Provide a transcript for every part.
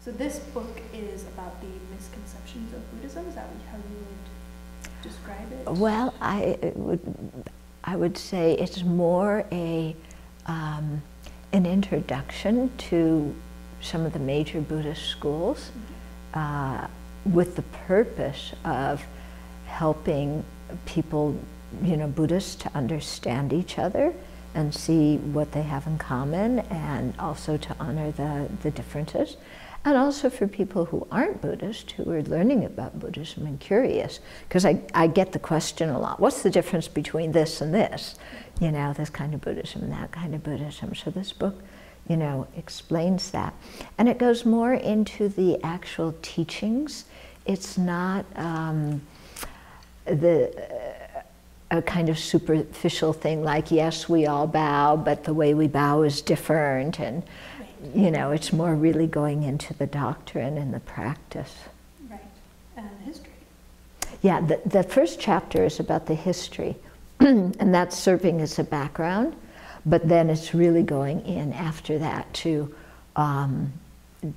So this book is about the misconceptions of Buddhism. Is that how you would describe it? Well, I would say it's more an introduction to some of the major Buddhist schools, with the purpose of helping people, Buddhists, to understand each other and see what they have in common, and also to honor the differences. And also for people who aren't Buddhist, who are learning about Buddhism and curious, because I get the question a lot, what's the difference between this and this? This kind of Buddhism and that kind of Buddhism. So this book, explains that. And it goes more into the actual teachings. It's not a kind of superficial thing like, yes, we all bow, but the way we bow is different. And, it's more really going into the doctrine and the practice. Right, and history. Yeah, the first chapter is about the history, and that's serving as a background, but then it's really going in after that to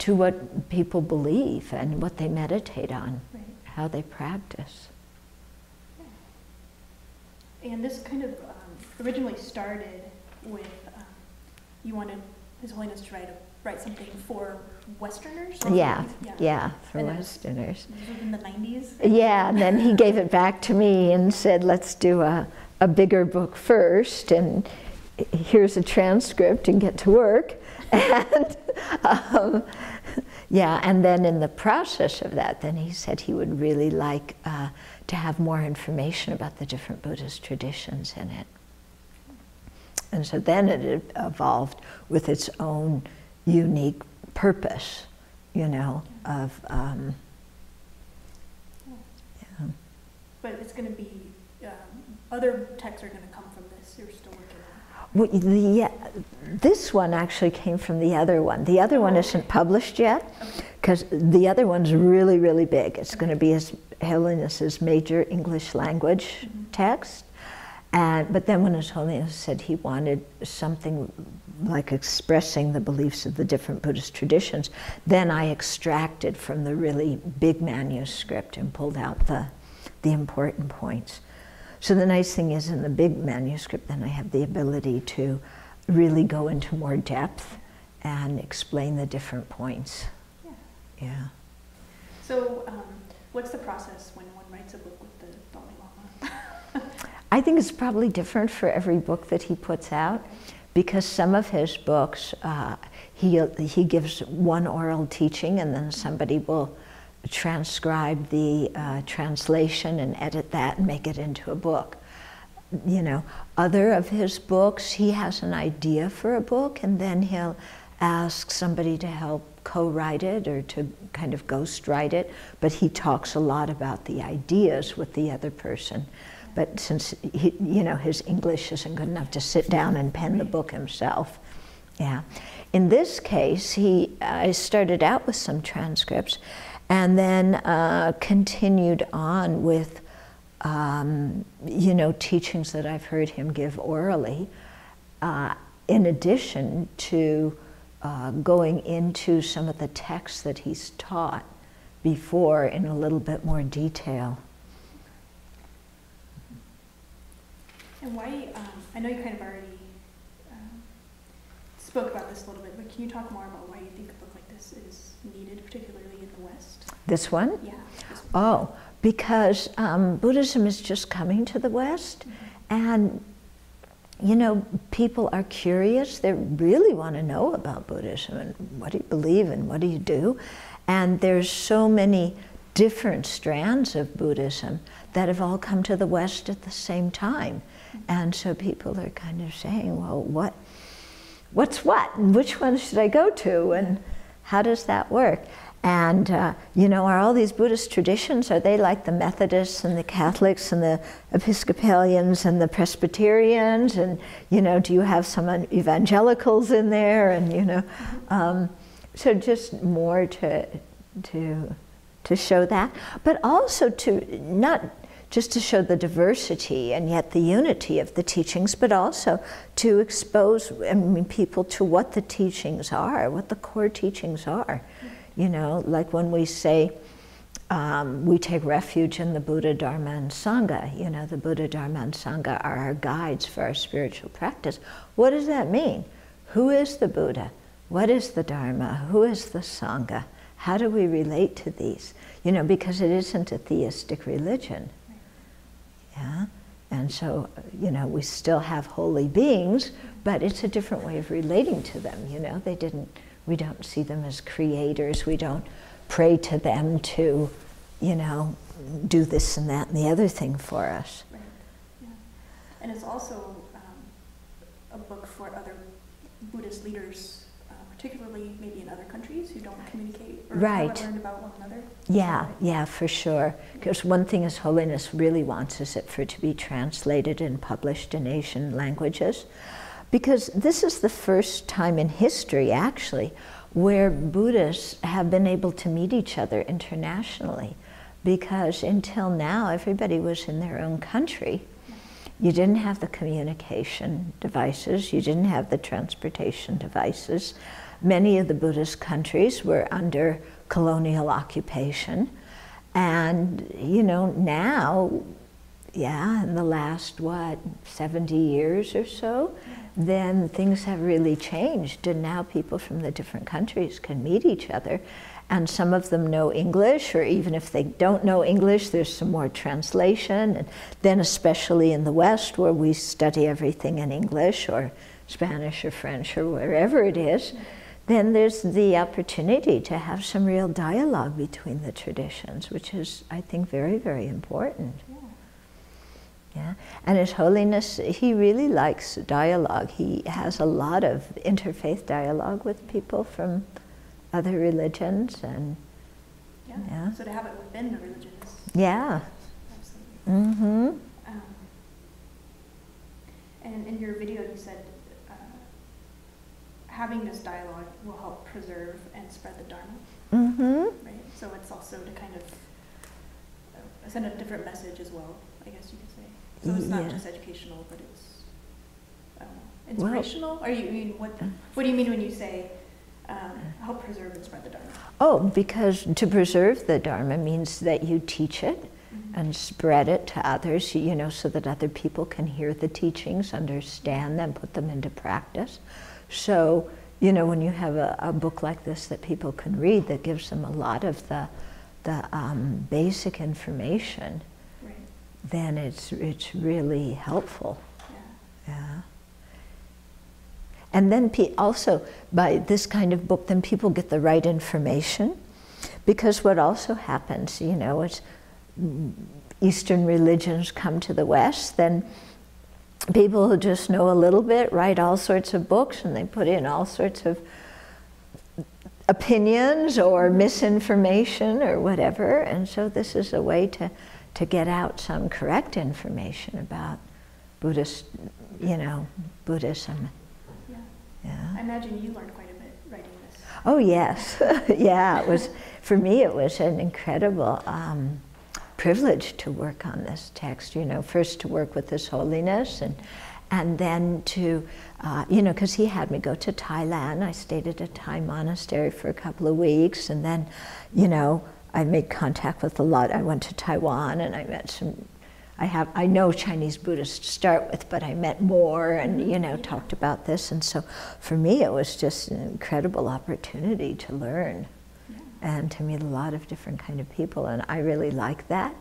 what people believe and what they meditate on, right, how they practice. And this kind of originally started with, you wanted His Holiness to write something for Westerners? Yeah, for Westerners. This was in the 90s? Yeah, and then he gave it back to me and said, let's do a bigger book first, and here's a transcript and get to work. And and then in the process of that, then he said he would really like to have more information about the different Buddhist traditions in it. And so then it evolved with its own unique purpose, of, But it's going to be, other texts are going to come from this. You're still working on it. Well, this one actually came from the other one. The other one isn't published yet, because the other one's really, really big. It's going to be His Holiness's major English language text. But then when His Holiness said he wanted something like expressing the beliefs of the different Buddhist traditions, then I extracted from the really big manuscript and pulled out the important points. So the nice thing is, in the big manuscript, then I have the ability to really go into more depth and explain the different points. Yeah. So what's the process when one writes a book with the Dalai Lama? I think it's probably different for every book that he puts out, because some of his books, he gives one oral teaching, and then somebody will transcribe the translation and edit that and make it into a book. Other of his books, he has an idea for a book, and then he'll ask somebody to help co-write it or to kind of ghost-write it, but he talks a lot about the ideas with the other person. But since his English isn't good enough to sit down and pen the book himself. Yeah. In this case, I started out with some transcripts and then continued on with teachings that I've heard him give orally, in addition to going into some of the texts that he's taught before in a little bit more detail. And why, I know you kind of already spoke about this a little bit, but can you talk more about why you think a book like this is needed, particularly in the West? This one? Yeah. This one. Oh, because Buddhism is just coming to the West, and people are curious. They really want to know about Buddhism and what do you believe and what do you do? And there's so many different strands of Buddhism that have all come to the West at the same time. And so people are kind of saying, well, what's what? And which one should I go to? And how does that work? And, are all these Buddhist traditions, are they like the Methodists and the Catholics and the Episcopalians and the Presbyterians? And, do you have some evangelicals in there? And, so just more to show that, but also to not just to show the diversity and yet the unity of the teachings, but also to expose people to what the teachings are, what the core teachings are. You know, like when we say we take refuge in the Buddha, Dharma, and Sangha. You know, the Buddha, Dharma, and Sangha are our guides for our spiritual practice. What does that mean? Who is the Buddha? What is the Dharma? Who is the Sangha? How do we relate to these? You know, because it isn't a theistic religion. Yeah? And so, you know, we still have holy beings, but it's a different way of relating to them, you know. We don't see them as creators. We don't pray to them to, you know, do this and that and the other thing for us. Right. Yeah. And it's also a book for other Buddhist leaders, particularly maybe in other countries who don't communicate or haven't learned about one another. Yeah, yeah, for sure. Because one thing His Holiness really wants is it for it to be translated and published in Asian languages. Because this is the first time in history, actually, where Buddhists have been able to meet each other internationally. Because until now, everybody was in their own country. You didn't have the communication devices, you didn't have the transportation devices. Many of the Buddhist countries were under colonial occupation. And, you know, now, yeah, in the last, 70 years or so, then things have really changed, and now people from the different countries can meet each other, and some of them know English, or even if they don't know English, there's some more translation. And then especially in the West, where we study everything in English or Spanish or French or wherever it is, then there's the opportunity to have some real dialogue between the traditions, which is, I think, very, very important. Yeah, and His Holiness, he really likes dialogue. He has a lot of interfaith dialogue with people from other religions, and yeah. So to have it within the religions. Yeah. Absolutely. Mm-hmm. And in your video, you said having this dialogue will help preserve and spread the Dharma. Mm-hmm. Right. So it's also to kind of send a different message as well, I guess you could say. So it's not just educational, but it's, I don't know, inspirational? Or you mean, what do you mean when you say help preserve and spread the Dharma? Oh, because to preserve the Dharma means that you teach it and spread it to others, you know, so that other people can hear the teachings, understand them, put them into practice. So, you know, when you have a book like this that people can read that gives them a lot of the basic information, then it's really helpful. Yeah. And then also, by this kind of book, then people get the right information. Because what also happens, you know, is Eastern religions come to the West, then people who just know a little bit write all sorts of books, and they put in all sorts of opinions or misinformation or whatever. And so this is a way to get out some correct information about Buddhist, you know, Buddhism. Yeah. I imagine you learned quite a bit writing this. Oh yes, yeah. It was, for me, it was an incredible privilege to work on this text. You know, first to work with His Holiness, and then to, you know, because he had me go to Thailand. I stayed at a Thai monastery for a couple of weeks, and then, you know, I made contact with a lot. I went to Taiwan, and I met some. I know Chinese Buddhists to start with, but I met more, and you know, talked about this. And so, for me, it was just an incredible opportunity to learn, and to meet a lot of different kind of people. And I really like that.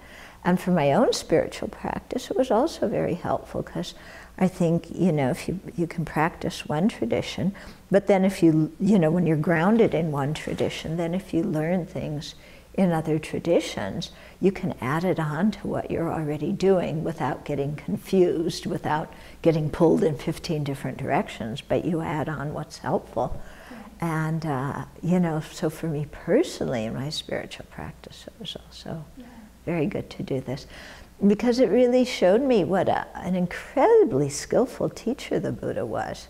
And for my own spiritual practice, it was also very helpful, because I think, you know, if you can practice one tradition, but then if you know, when you're grounded in one tradition, then if you learn things in other traditions, you can add it on to what you're already doing without getting confused, without getting pulled in 15 different directions, but you add on what's helpful. And, you know, so for me personally in my spiritual practice, it was also very good to do this, because it really showed me what an incredibly skillful teacher the Buddha was.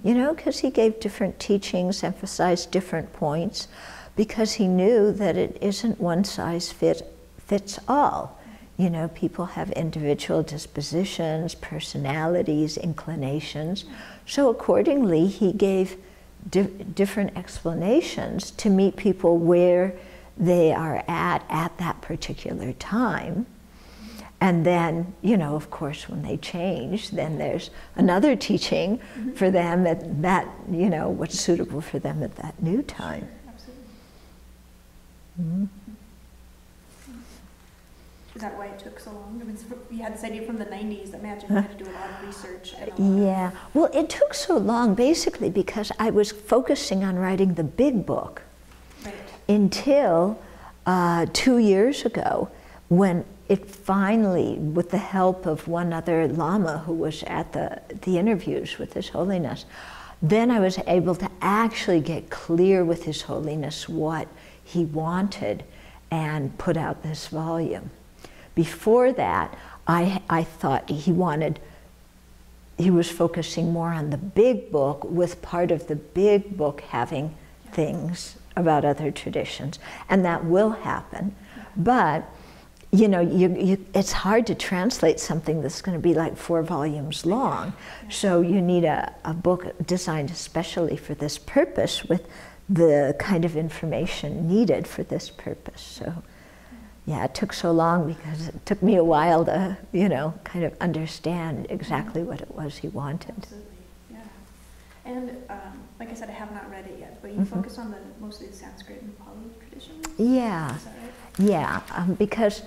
You know, because he gave different teachings, emphasized different points, because he knew that it isn't one size fits all. You know, people have individual dispositions, personalities, inclinations. So accordingly, he gave different explanations to meet people where they are at that particular time. And then, you know, of course, when they change, then there's another teaching for them that, you know, what's suitable for them at that new time. Sure, absolutely. Mm-hmm. Is that why it took so long? I mean, you had this idea from the 90s. Imagine you had to do a lot of research. Yeah, well, it took so long basically because I was focusing on writing the big book until 2 years ago, when it finally, with the help of one other Lama who was at the interviews with His Holiness, then I was able to actually get clear with His Holiness what he wanted and put out this volume. Before that, I thought he was focusing more on the big book, with part of the big book having things about other traditions, and that will happen. But, you know, it's hard to translate something that's going to be like 4 volumes long. So you need a book designed especially for this purpose, with the kind of information needed for this purpose. So, yeah, it took so long because it took me a while to, you know, kind of understand exactly what it was he wanted. Absolutely, yeah. And like I said, I have not read it yet, but you focus on mostly the Sanskrit and Pali traditions? Yeah, is that right? Yeah, because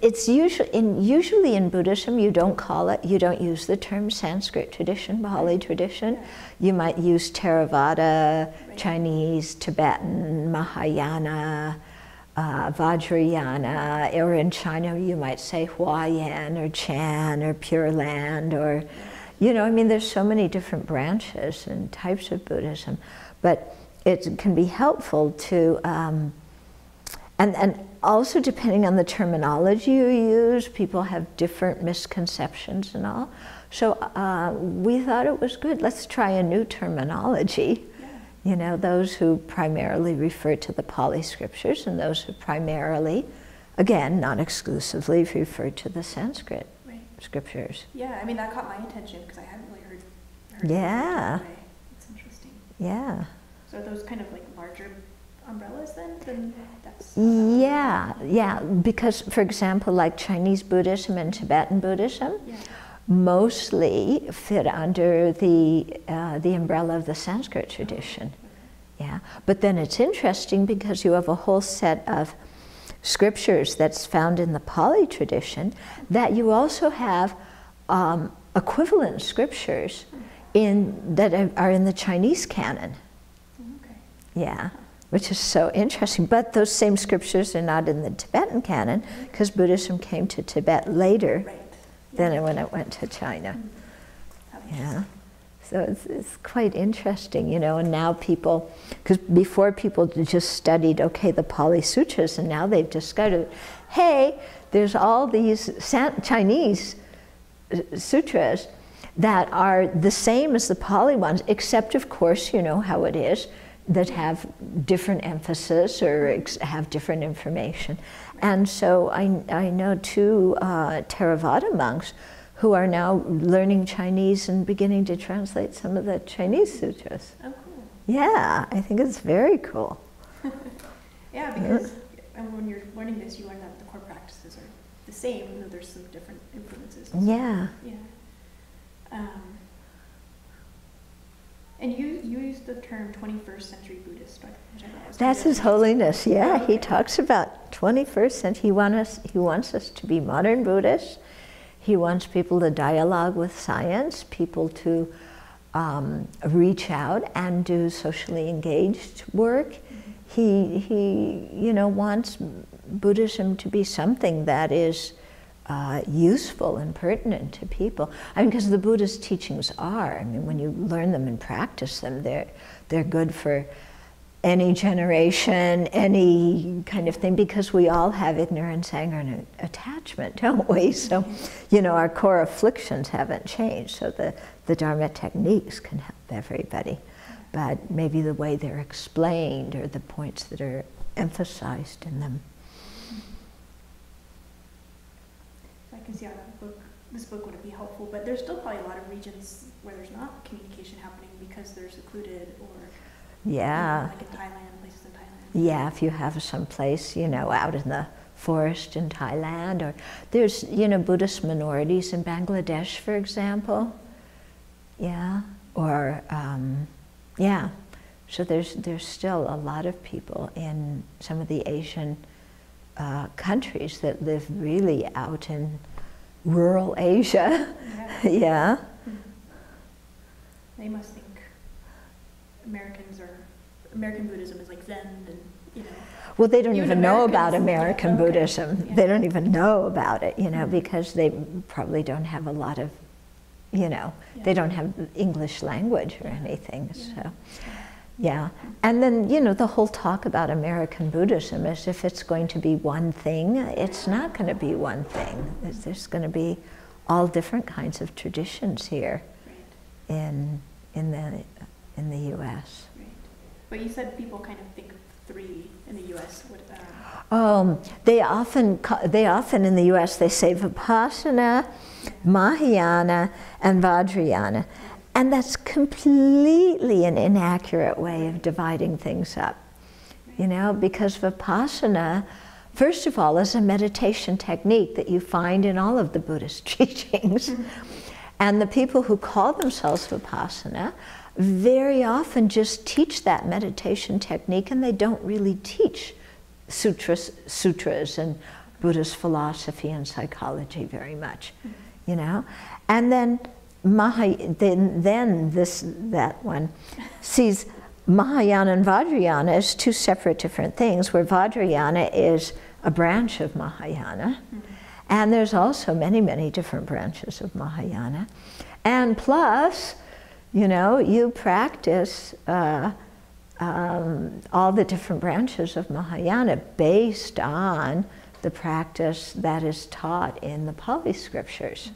it's usually in Buddhism you don't use the term Sanskrit tradition, Pali tradition. You might use Theravada, Chinese, Tibetan, Mahayana, Vajrayana, or in China you might say Huayan or Chan or Pure Land, or, you know, I mean, there's so many different branches and types of Buddhism, but it can be helpful to, and also depending on the terminology you use, people have different misconceptions and all. So we thought it was good, let's try a new terminology. You know, those who primarily refer to the Pali scriptures, and those who primarily, again, not exclusively, refer to the Sanskrit scriptures. Yeah, I mean, that caught my attention because I hadn't really heard yeah. it that way. It's interesting. Yeah. So are those kind of like larger umbrellas then that's... Yeah, because, for example, like Chinese Buddhism and Tibetan Buddhism, mostly fit under the umbrella of the Sanskrit tradition. Yeah, but then it's interesting because you have a whole set of scriptures that's found in the Pali tradition that you also have equivalent scriptures that are in the Chinese canon. Okay. Yeah, which is so interesting. But those same scriptures are not in the Tibetan canon because Buddhism came to Tibet later. Then when it went to China. Yeah, so it's quite interesting, you know, and now people, because before people just studied, okay, the Pali Sutras, and now they've discovered, hey, there's all these Chinese sutras that are the same as the Pali ones, except of course, you know how it is, that have different emphasis or have different information. And so I know 2 Theravada monks who are now learning Chinese and beginning to translate some of the Chinese sutras. Oh, cool. Yeah, I think it's very cool. Yeah, because when you're learning this, you learn that the core practices are the same, even though there's some different influences. Yeah. Yeah. And you use the term 21st century Buddhist, which I thought was That's His Holiness, yeah. Oh, okay. He talks about 21st century. He wants us to be modern Buddhists. He wants people to dialogue with science, people to reach out and do socially engaged work. He you know, wants Buddhism to be something that is useful and pertinent to people. I mean, because the Buddha's teachings are, I mean, when you learn them and practice them, they're good for any generation, any kind of thing, because we all have ignorance, anger, and attachment, don't we? So, you know, our core afflictions haven't changed, so the Dharma techniques can help everybody. But maybe the way they're explained or the points that are emphasized in them. I can because yeah, this book would be helpful, but there's still probably a lot of regions where there's not communication happening because they're secluded, or yeah, like in Thailand, places in Thailand. Yeah, if you have some place, out in the forest in Thailand, or there's, Buddhist minorities in Bangladesh, for example. Yeah, or yeah. So there's still a lot of people in some of the Asian countries that live really out in rural Asia. Yeah. Yeah. Mm-hmm. They must think American Buddhism is like Zen, and Well, they don't even know about American okay. Buddhism. Yeah. They don't even know about it, because they probably don't have a lot of, they don't have English language or anything. So, yeah. And then, the whole talk about American Buddhism is if it's going to be one thing, it's not going to be one thing. There's going to be all different kinds of traditions here in the U.S. Right. But you said people kind of think of three in the U.S. They often in the U.S. they say Vipassana, Mahayana, and Vajrayana. And that's completely an inaccurate way of dividing things up, because Vipassana, first of all, is a meditation technique that you find in all of the Buddhist teachings. And the people who call themselves Vipassana very often just teach that meditation technique, and they don't really teach sutras and Buddhist philosophy and psychology very much, And then that one sees Mahayana and Vajrayana as two separate different things, where Vajrayana is a branch of Mahayana, and there's also many, many different branches of Mahayana. And plus, you practice all the different branches of Mahayana based on the practice that is taught in the Pali scriptures.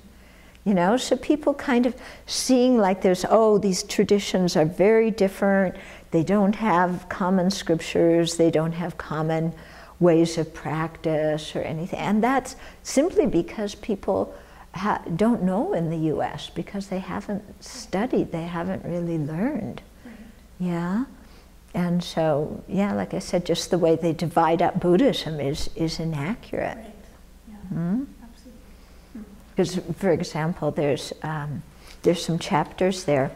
So people kind of seeing like these traditions are very different, they don't have common scriptures, they don't have common ways of practice or anything. And that's simply because people don't know in the U.S. because they haven't studied, they haven't really learned. Right. Yeah. And so, like I said, just the way they divide up Buddhism is inaccurate. Right. Yeah. Mm-hmm. Absolutely. Because, for example, there's some chapters there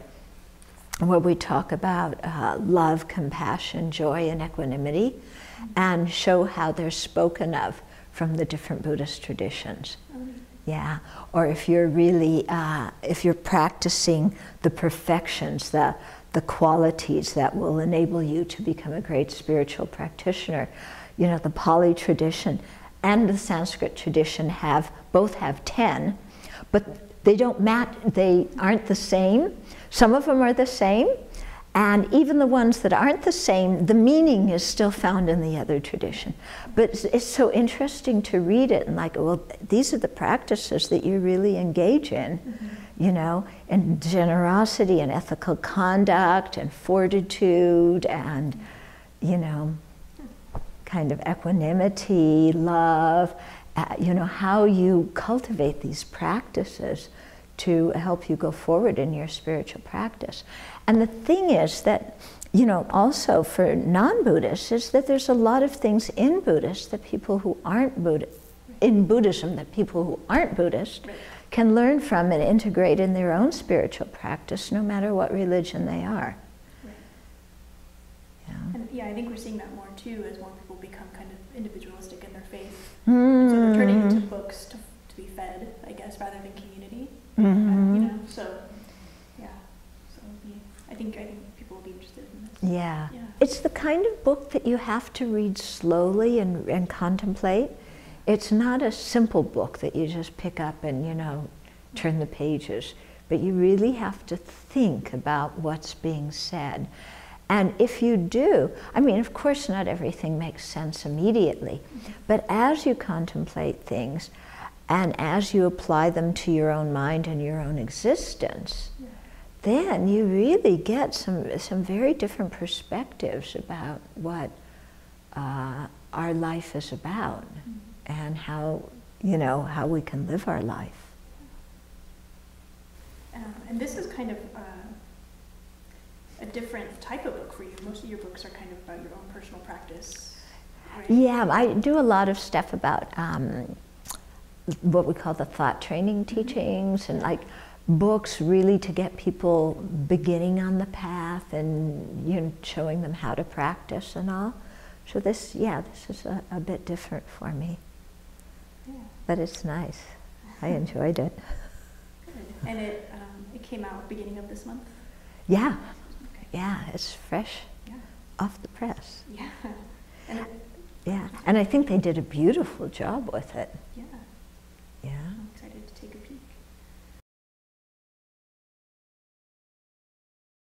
where we talk about love, compassion, joy, and equanimity, and show how they're spoken of from the different Buddhist traditions. Yeah, or if you're really, if you're practicing the perfections, the qualities that will enable you to become a great spiritual practitioner, the Pali tradition and the Sanskrit tradition both have 10, but they aren't the same. Some of them are the same, and even the ones that aren't the same, the meaning is still found in the other tradition. But it's so interesting to read it and these are the practices that you really engage in, and generosity and ethical conduct and fortitude and, kind of equanimity, love, how you cultivate these practices to help you go forward in your spiritual practice. And the thing is that, also for non-Buddhists, is that there's a lot of things in Buddhism that people who aren't Buddhist can learn from and integrate in their own spiritual practice, no matter what religion they are. And I think we're seeing that more too, as more people become kind of individualistic in their faith. And so they're turning to books to be fed, I guess, rather than community. So I think people will be interested in this. Yeah. It's the kind of book that you have to read slowly and contemplate. It's not a simple book that you just pick up and, turn the pages, but you really have to think about what's being said. And if you do, of course not everything makes sense immediately, but as you contemplate things and as you apply them to your own mind and your own existence, then you really get some very different perspectives about what our life is about and how you know, how we can live our life. And this is kind of a different type of book for you. Most of your books are kind of about your own personal practice, right? Yeah, I do a lot of stuff about what we call the thought training teachings, and like books really to get people beginning on the path and, you know, showing them how to practice and all. So this, yeah, this is a bit different for me. Yeah. But it's nice. I enjoyed it. Good. And it came out beginning of this month? Yeah. Okay. Yeah, it's fresh, yeah, off the press. Yeah. And yeah, and I think they did a beautiful job with it.